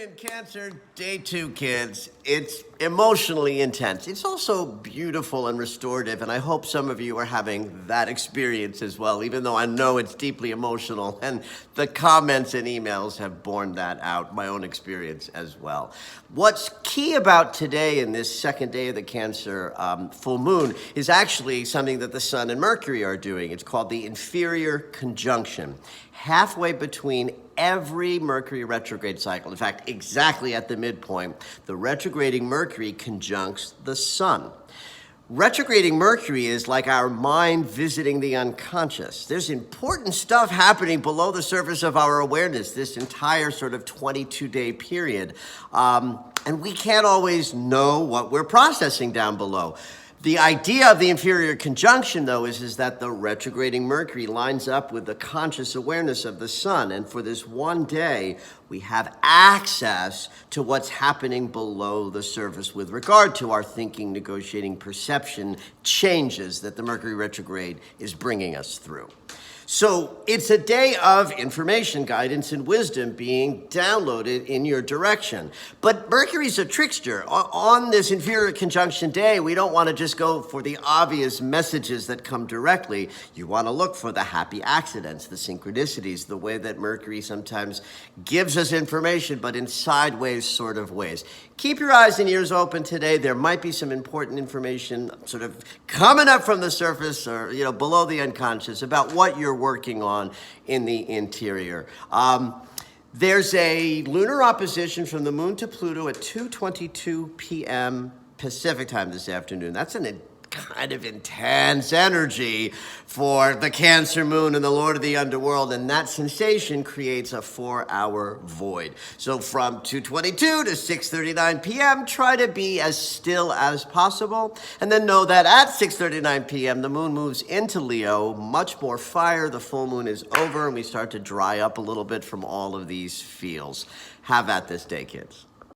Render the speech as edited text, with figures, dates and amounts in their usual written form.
in Cancer, day 2, kids. It's emotionally intense. It's also beautiful and restorative, and I hope some of you are having that experience as well, even though I know it's deeply emotional, and the comments and emails have borne that out, my own experience as well. What's key about today in this second day of the Cancer full moon is actually something that the Sun and Mercury are doing. It's called the inferior conjunction. Halfway between every Mercury retrograde cycle, in fact, exactly at the midpoint, the retrograding Mercury conjuncts the Sun. Retrograding Mercury is like our mind visiting the unconscious. There's important stuff happening below the surface of our awareness this entire sort of 22-day period. And we can't always know what we're processing down below. The idea of the inferior conjunction, though, is that the retrograding Mercury lines up with the conscious awareness of the Sun. And for this one day, we have access to what's happening below the surface with regard to our thinking, negotiating, perception changes that the Mercury retrograde is bringing us through. So it's a day of information, guidance, and wisdom being downloaded in your direction. But Mercury's a trickster. On this inferior conjunction day, we don't want to just go for the obvious messages that come directly. You want to look for the happy accidents, the synchronicities, the way that Mercury sometimes gives us information, but in sideways sort of ways. Keep your eyes and ears open today. There might be some important information sort of coming up from the surface or, below the unconscious about what you're working on in the interior. There's a lunar opposition from the moon to Pluto at 2:22 p.m. Pacific time this afternoon. That's an kind of intense energy for the Cancer moon and the Lord of the Underworld, and that sensation creates a 4-hour void. So from 2:22 to 6:39 p.m., try to be as still as possible, and then know that at 6:39 p.m., the moon moves into Leo, much more fire, the full moon is over, and we start to dry up a little bit from all of these feels. Have at this day, kids.